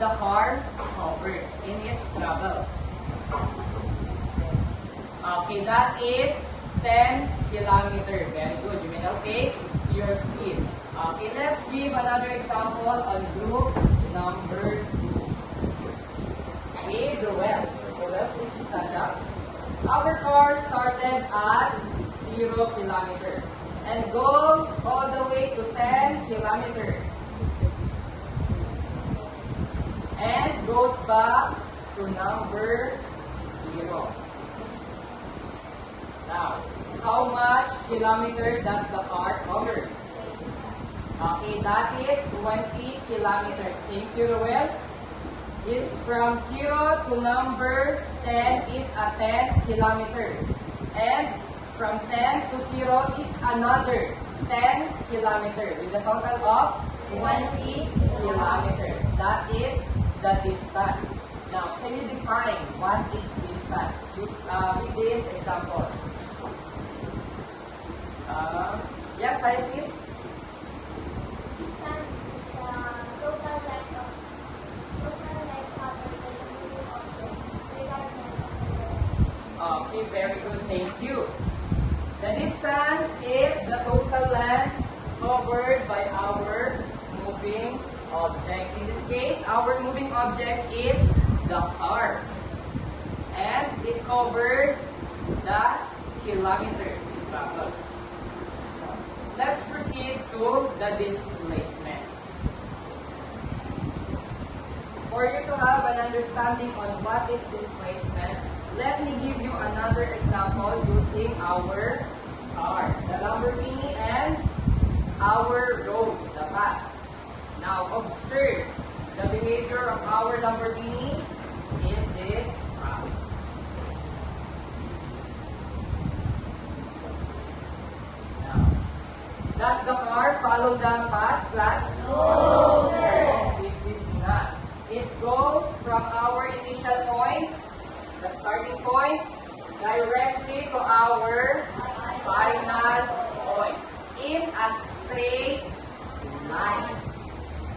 the car cover in its travel? Okay, that is 10 kilometers. Very good. You may now take your speed. Okay, let's give another example on group number 2. Okay, Joel. Joel, please stand up. Our car started at 0 kilometers and goes all the way to 10 kilometers. And goes back to number 0. Now, how much kilometer does the car cover? Okay, that is 20 kilometers. Thank you, Roel. It's from 0 to number 10 is a 10 kilometers. And from 10 to 0 is another 10 kilometers with a total of 20 kilometers. That is the distance. Now, can you define what is distance with these examples? Yes, I see. Distance is the total length covered by the moving object, regardless of the direction. Okay, very good. Thank you. The distance is the total length covered by our moving object. In this case, our moving object is the car. And it covered the kilometers it traveled. Let's proceed to the displacement. For you to have an understanding on what is displacement, let me give you another example using our car, the Lamborghini, and our road, the path. Now observe the behavior of our Lamborghini in this path. Does the car follow the path, class? No, sir. It did not. It goes from our initial point, the starting point, directly to our final point in a straight line.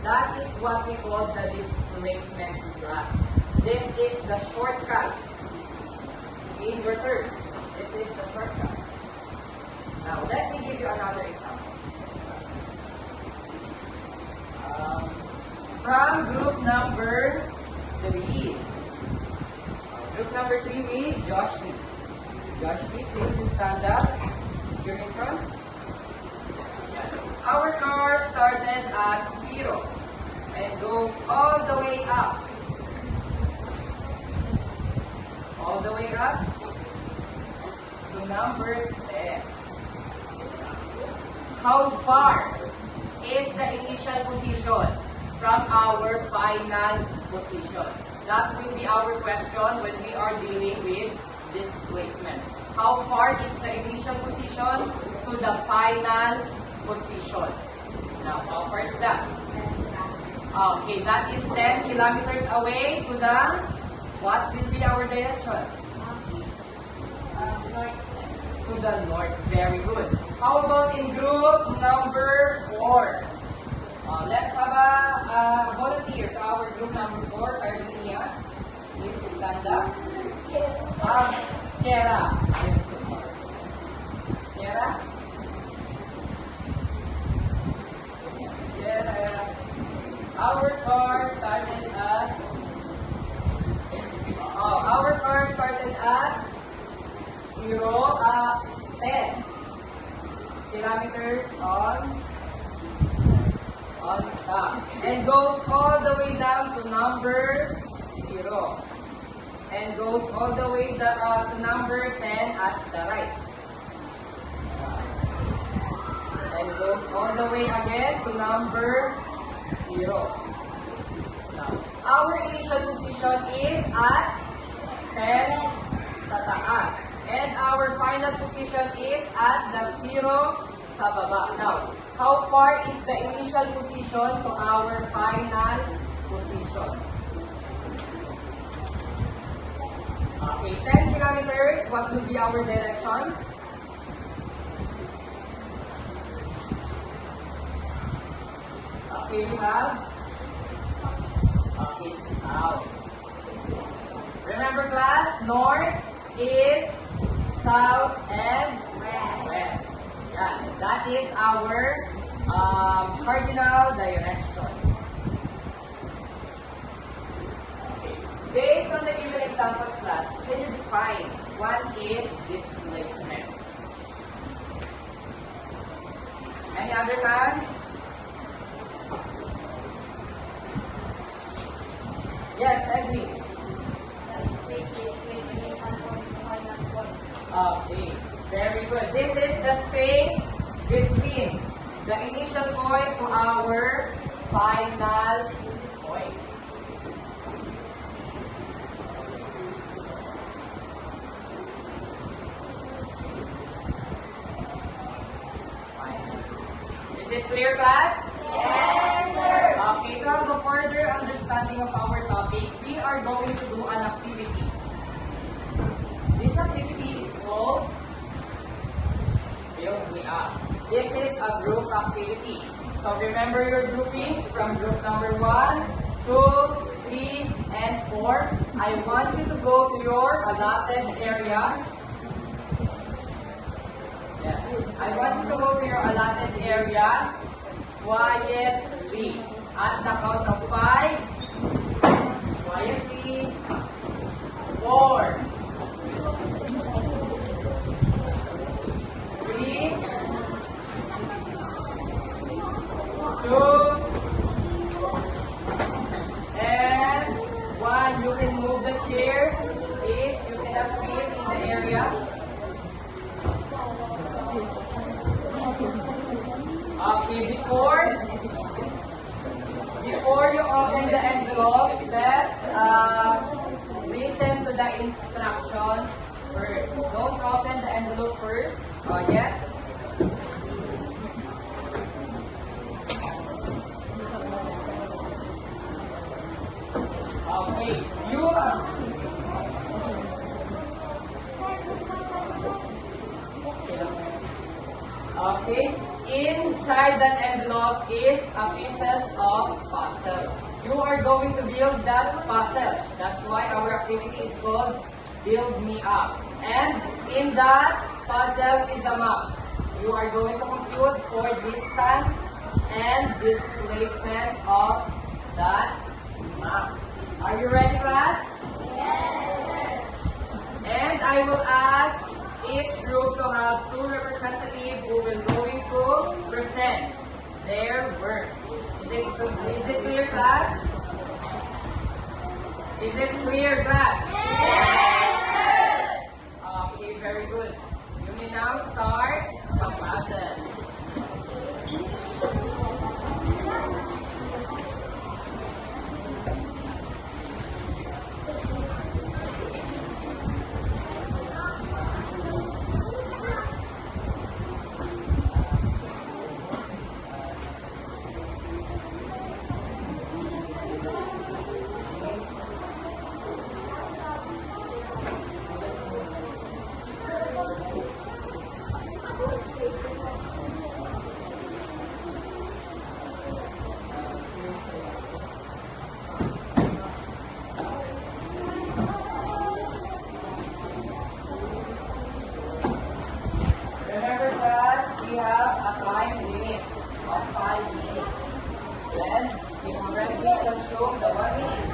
That is what we call the displacement class. This is the shortcut. In your turn, this is the shortcut. Now, let me give you another example. From group number 3. Group number 3 with Joshua. Joshua, please stand up. You're in front. Our car started at 0 and goes all the way up. All the way up to number 10. How far is the initial position from our final position? That will be our question when we are dealing with displacement. How far is the initial position to the final position? Now, how far is that? Okay, that is 10 kilometers away to the, what will be our direction? To the north. Very good. How about in group number 4? Let's have a volunteer to our group number 4, Carolina. Please stand up. Kiara. I'm so sorry. Kiara? Kiara. Our car started at 10 kilometers on top and goes all the way down to number 0 and goes all the way to number 10 at the right and goes all the way again to number 0. Now, our initial position is at 10 sa taas. And our final position is at the 0 sa baba. Now, how far is the initial position to our final position? Okay, 10 kilometers. What will be our direction? Okay, we have south, and west. Yeah, that is our cardinal directions. Based on the given examples class, can you define what is displacement? Any other hands? Yes, Edwin. Okay, very good. This is the space between the initial point to our final point. Is it clear, class? Yes, sir. Okay, to have a further understanding of our topic, we are going to do an activity. This activity is called Build Me Up. This is a group activity. So remember your groupings from group number 1, 2, 3, and 4. I want you to go to your allotted area. Yes. I want you to go to your allotted area quietly. At the count of 5, quietly, 4, 3, 2, and 1. You can move the chairs if you cannot fit in the area. Okay, before you open the envelope, let's listen to the instruction first. Don't open the envelope first. Oh, yeah? Okay, okay, inside that envelope is a pieces of puzzles. You are going to build that puzzles. That's why our activity is called Build Me Up. And in that puzzle is a map. You are going to compute for distance and displacement of that map. Are you ready, class? Yes, And I will ask each group to have 2 representatives who will going to present their work. Is it clear, class? Is it clear, class? Yes, Okay, very good. You may now start the puzzle. Remember, class, we have a time limit of 5 minutes. Then, we already consumed the 1 minute.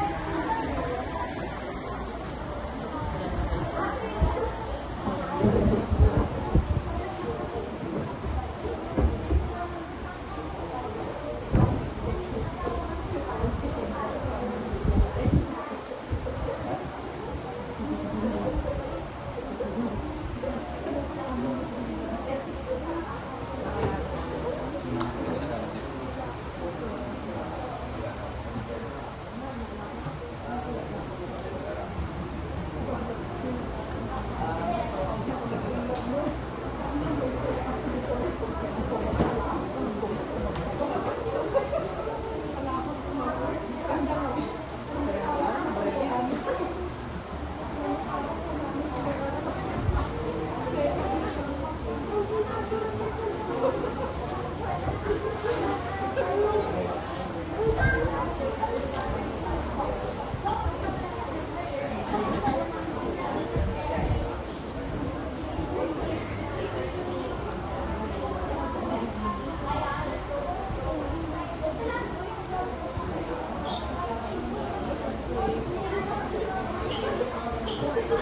In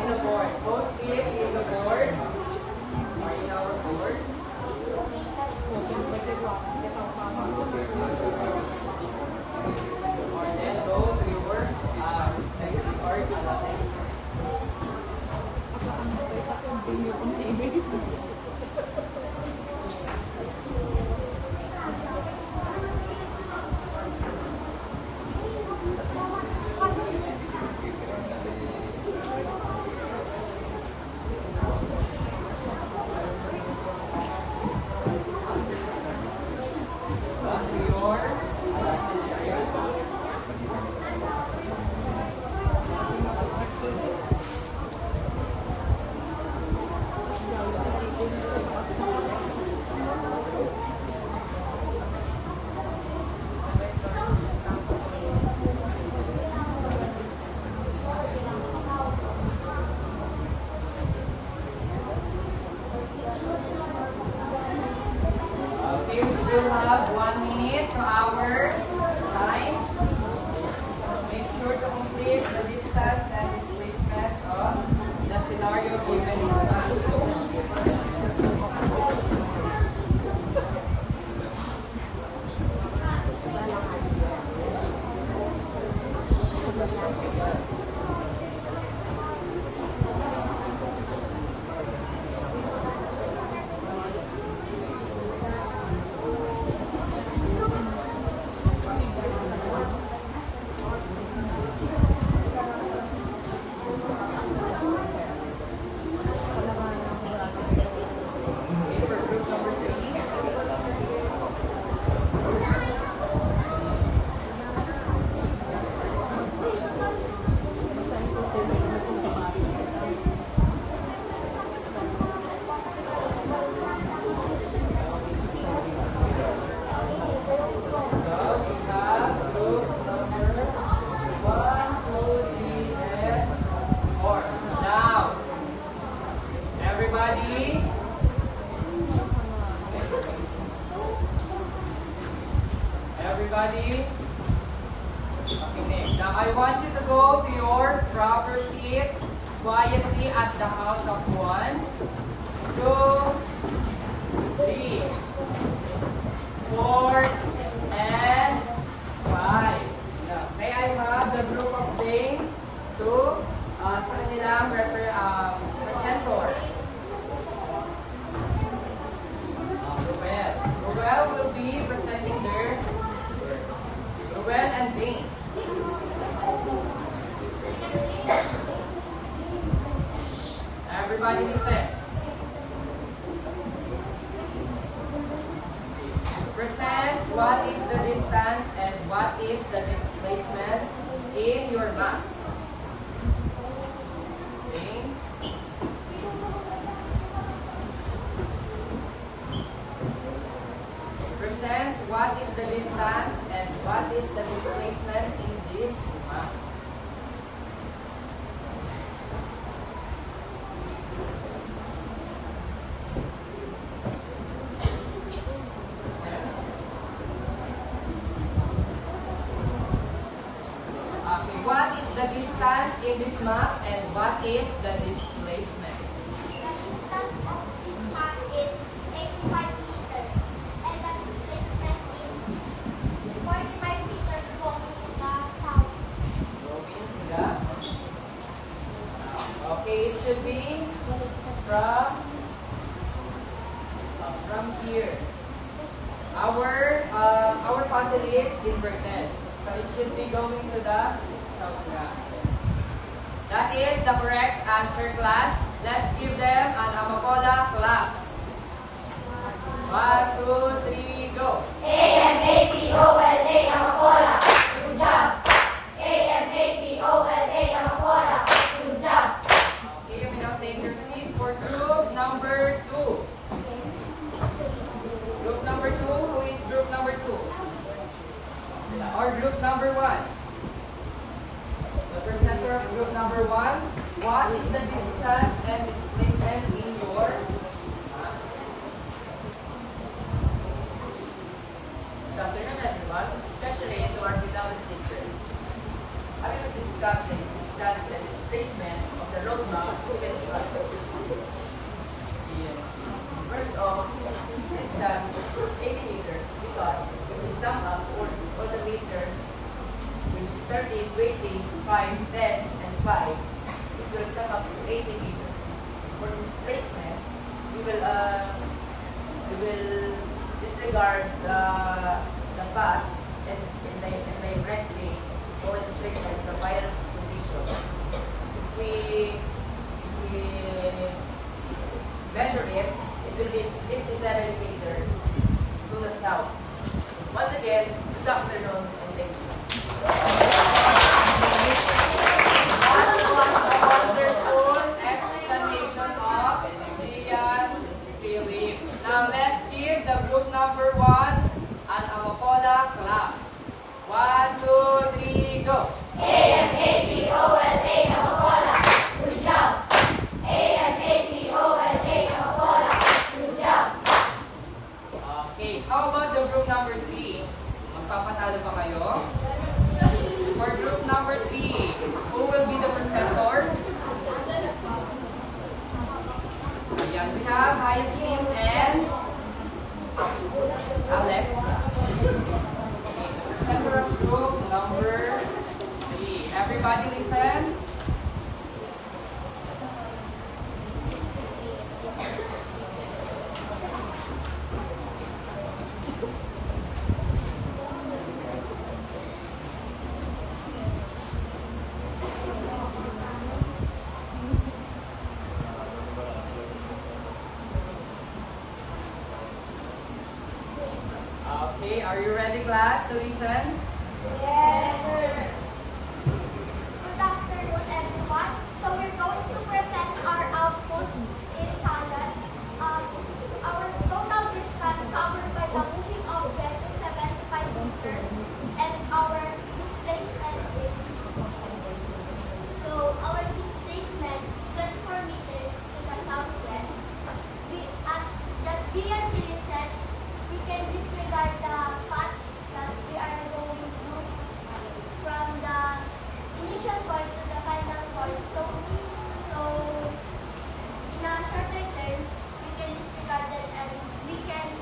the board. Post it in the board. Or in our board. Or then go to your respective or to your Okay, we still have 1 minute to our time. Make sure to complete the distance and displacement of the scenario given in the Okay, for group number 3. So we have group number 1, 2, 3, and 4. Now, everybody. Everybody. Okay, next. Now I want you to go to your proper seat quietly at the count of 1, 2, 3, 4, and 5. Now, may I have the group of Dane to sa kanilang presenter? Ruel. Ruel will be presenting their work. Ruel and Dane. Everybody listen. Present what is the distance and what is the displacement in your map. Okay. Present what is the distance and what is the displacement in this map. Okay, what is the distance in this map and what is the displacement? The distance of this map is 85 meters, and the displacement is 45 meters going to the south. Going to the south. Okay, it should be from here. Our puzzle is inverted, so it should be going to the south. That is the correct answer, class. Let's give them an Amapola clap. 1, 2, 3, go. A-M-A-P-O-L-A, Amapola. Good job. A-M-A-P-O-L-A, Amapola. Good job. Okay, you may now take your seat for group number 2. Group number 2, who is group number 2? number 1. What is the distance and displacement in your Good afternoon, everyone, especially to our beloved teachers. I will be discussing distance and displacement of the road map given to us. First off, distance is 80 meters because if we sum up all the meters, which is 30, 20, 5, 10, and 5, it will sum up to 80 meters. For displacement, we will disregard the path and directly go in straight line to the final position. If we measure it, it will be 57 meters to the south. Once again, good afternoon and thank you. That was a wonderful explanation of Gian Philip. Now let's give the group number 1 an Amapola clap. 1, 2, 3, go! A-M-A-P-O-L-A, Amapola. Good job. A-M-A-P-O-L-A, Amapola. Good job. Okay, how about the group number 3? Magpapatalo ba kayo? For group number 3, who will be the presenter? Ayan, we have Hyacinth and Alex. Okay, the presenter of group number 3. Everybody listen. Okay, are you ready, class, to listen? Yes, sir. Good afternoon, everyone. So we're going to present our output in science. Our total distance covered by the moving object is 75 meters, and our displacement is. So our displacement is 24 meters to the southwest. As the Gian Philip said, we can disregard the path that we are going through from the initial point to the final point. So in a shorter term, we can disregard that and we can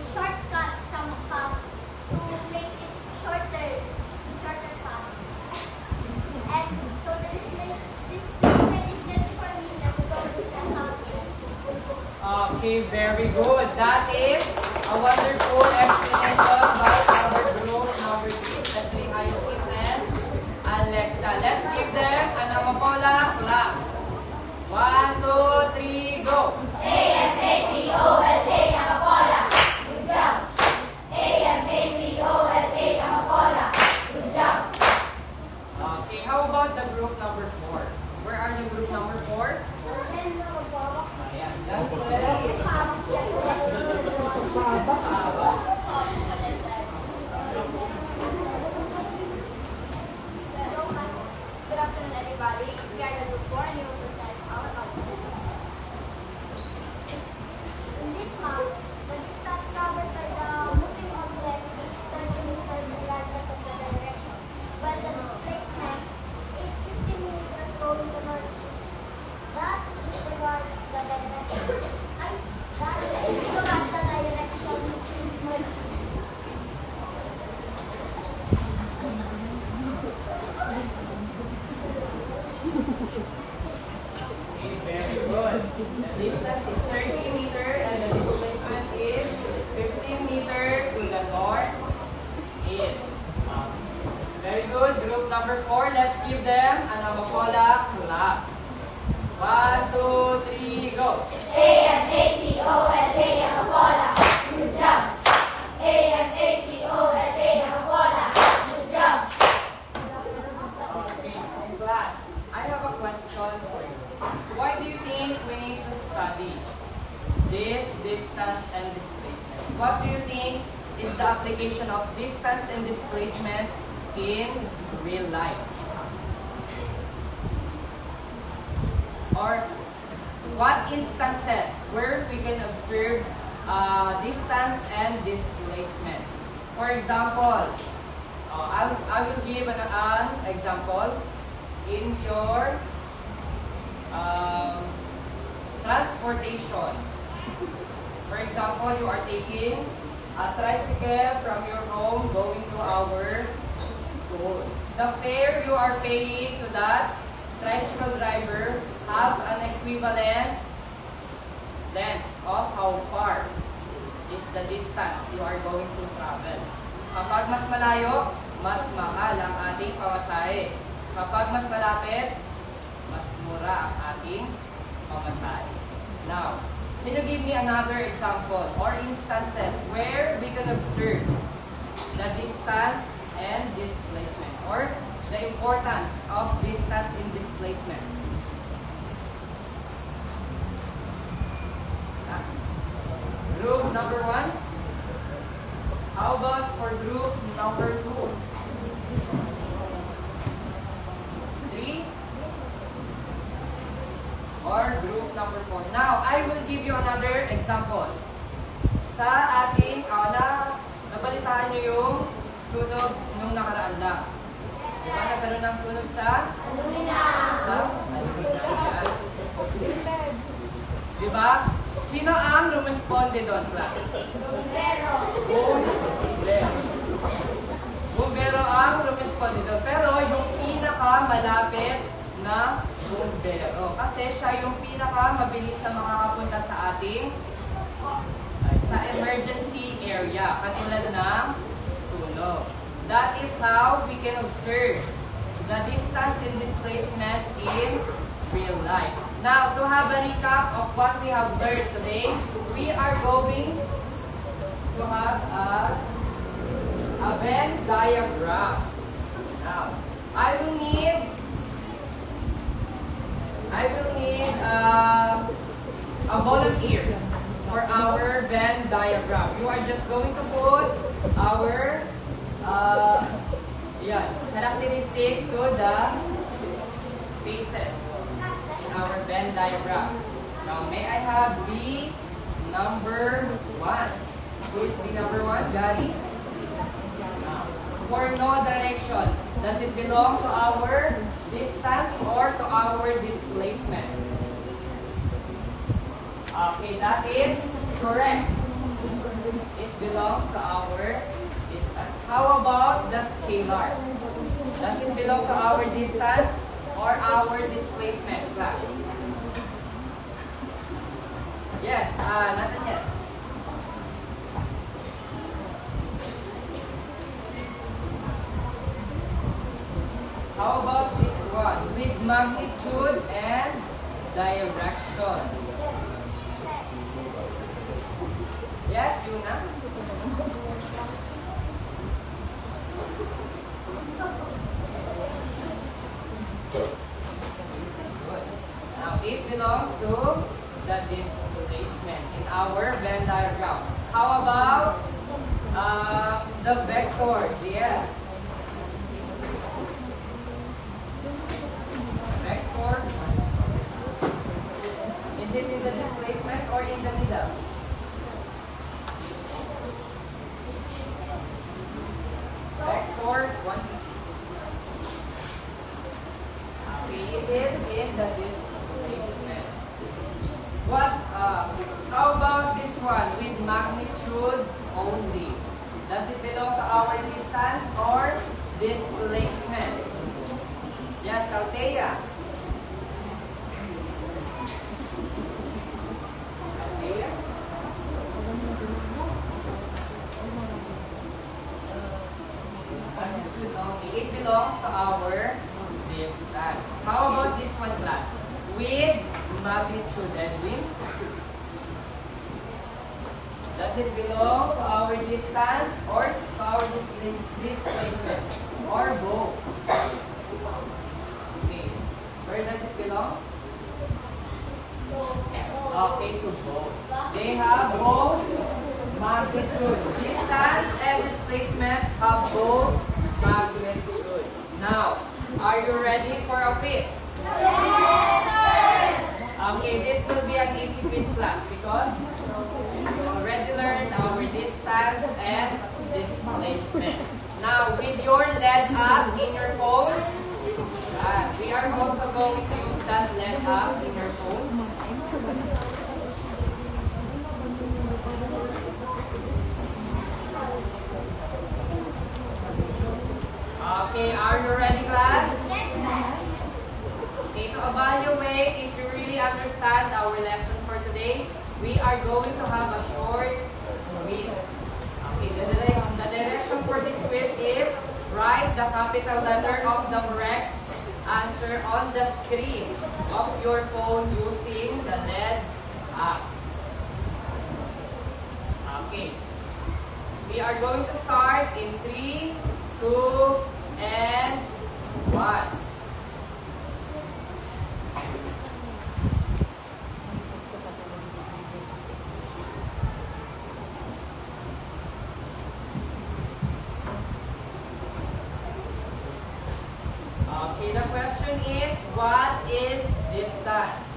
shortcut some path to make it shorter path. And so the displacement is 24 meters going to the southwest. Okay, very good. That is a wonderful explanation by our group number 3, especially Hyacinth and Alexa. Let's give them an Amapola clap. 1, 2, 3, go! A-M-A-P-O-L-A, Amapola. Good job. A-M-A-P-O-L-A, Amapola. Good job. Okay, how about the group number 4? Where are the group number 4? Ayan, that's Good afternoon, everybody. We are the group 4 and we will present our output. In this map, the distance covered by the moving object is 30 meters regardless of the direction, while the displacement is 15 meters going to northeast. That disregards the direction. That disregards the direction which is northeast. okay, very good. The distance is 30 meters and the displacement is 15 meters to the north east. Very good. Group number 4, let's give them an Amapola clap. 1, 2, 3, go! A-M-A-P-O-L-A, Amapola. Good job. A-M-A-P-O-L-A, Amapola. Good job. Okay, class, I have a question for you. Why do you think we need to study this distance and displacement? What do you think is the application of distance and displacement in real life? or what instances where we can observe distance and displacement. For example, I will give an example in your transportation. For example, you are taking a tricycle from your home going to our school. The fare you are paying to that tricycle driver have an equivalent length of how far is the distance you are going to travel. Kapag mas malayo, mas mahal ang ating pamasahe. Kapag mas malapit, mas mura ang ating pamasahe. Now, can you give me another example or instances where we can observe the distance and displacement or the importance of distance in displacement? Group number 1. How about for group number 2? 3? Or group number 4? Now, I will give you another example. Sa ating, nabalitaan nyo yung sunog nung nakaraan lang. Diba nagkaroon ng sunog sa? Diba? Sino ang rumesponde doon, class? Bumbero ang rumesponde doon. Pero yung pinaka-malapit na bumbero. Kasi siya yung pinaka-mabilis na makakapunta sa ating sa emergency area. Katulad ng sunog. That is how we can observe the distance and displacement in real life. Now, to have a recap of what we have learned today, we are going to have a Venn diagram. Now, I will need a volunteer for our Venn diagram. You are just going to put our characteristic to the spaces in our Venn diagram. Now, may I have B number 1? Who is B number 1? Gary? Now, for no direction, does it belong to our distance or to our displacement? Okay, that is correct. It belongs to our distance. How about the scalar? Does it belong to our distance or our displacement, class? Yes, nothing yet. How about this one? With magnitude and direction. Yes, Yuna? Good. Now, it belongs to the displacement in our Venn diagram. How about the vectors? Yeah. Vector. Is it in the displacement or in the middle? Vector 1. Okay, it is in the displacement. How about this one with magnitude only? Does it belong to our distance or displacement? Yes, Althea. Althea? It belongs to our distance. How about this one, class? With magnitude, Edwin? Does it belong to our distance or to our displacement? Or both? Okay. Where does it belong? Okay, to both. They have both magnitude. Distance and displacement have both magnitude. Now, are you ready for a quiz? Yes, sir. Okay, this will be an easy quiz class because you already learned our distance and displacement. Now, with your LED app in your phone, we are also going to use that LED app in your phone. Okay, are you ready, class? Yes, sir. Okay, to evaluate if you really understand our lesson for today, we are going to have a short quiz. Okay, the direction for this quiz is write the capital letter of the correct answer on the screen of your phone using the LED app. Okay. We are going to start in 3, 2, and 1. Okay, the question is, what is distance?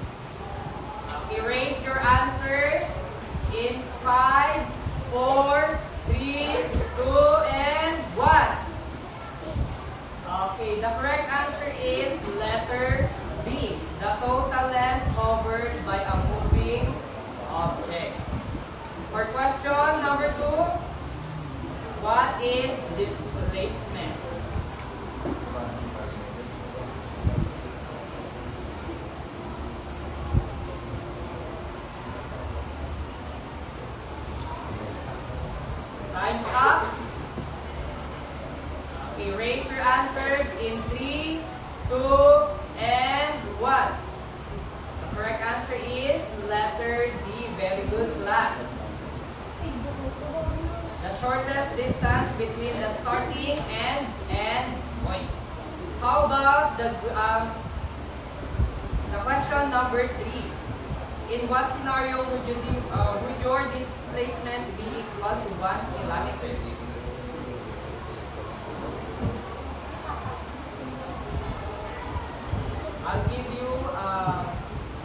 Okay, raise your answers in 5, 4, 3, 2, and 1. Okay, the correct answer is letter B, the total length covered by a moving object. For question number 2, what is displacement? Time's up. Okay, raise your answers in 3, 2, and 1. The correct answer is letter D. Very good, class. The shortest distance between the starting and end points. How about the question number 3? In what scenario would your displacement be equal to 1 kilometer? I'll give you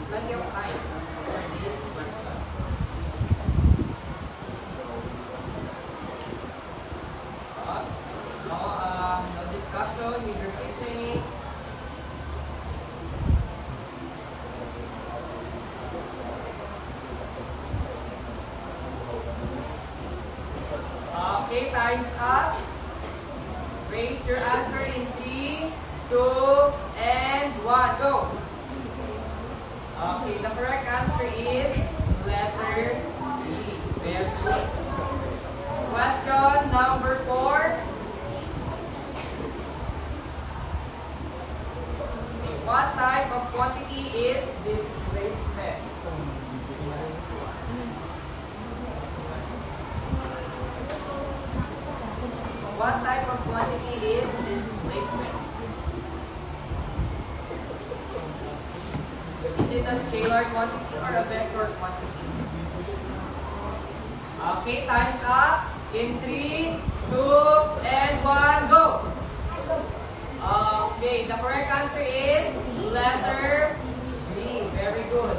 plenty of time for this question. No discussion with your seatmates. Okay, time's up. Raise your answer in 3, 2, and 1. Go. Okay, the correct answer is letter D. Very good. Question number 4. Okay, what type of quantity is displacement? What type of quantity is displacement? Is it a scalar quantity or a vector quantity? Okay, time's up. In 3, 2, and 1, go! Okay, the correct answer is letter B. Very good.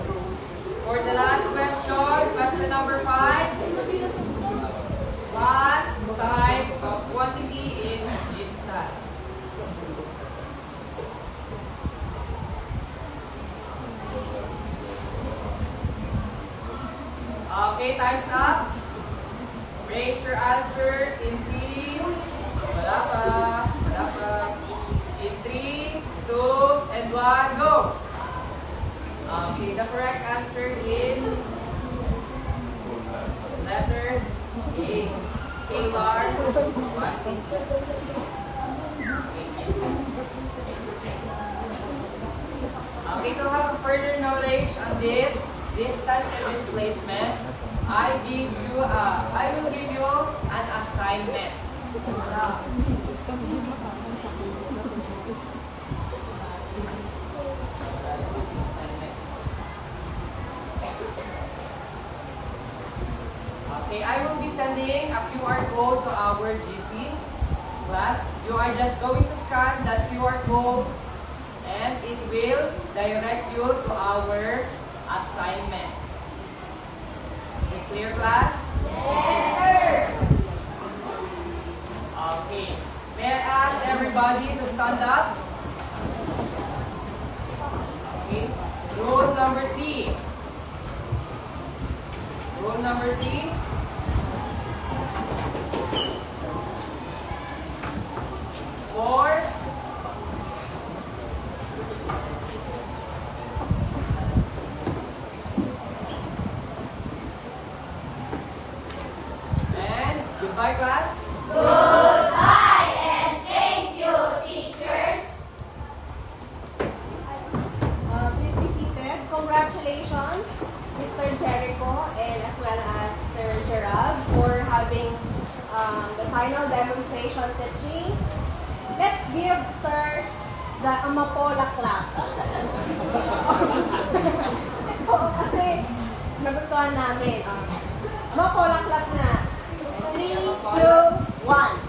For the last question, question number 5. What type of quantity is distance? Okay, time's up. Raise your answers in 3. Wala pa. In 3, 2, and 1, go! Okay, the correct answer is letter A. Scalar quantity. Okay, to have further knowledge on this distance and displacement, I will give you an assignment. Okay, I will be sending a QR code to our GC class. You are just going to scan that QR code and it will direct you to our assignment. Is it clear, class? Yes, sir. Okay. May I ask everybody to stand up? Okay. Rule number 3. Rule number 3. For and goodbye, class. Goodbye and thank you, teachers. Please be seated. Congratulations, Mr. Jericho, and as well as Sir Gerald for having the final demonstration teaching. Let's give sirs the Amapola clap. Oo, kasi nagustuhan namin. Amapola clap na. 3, 2, 1.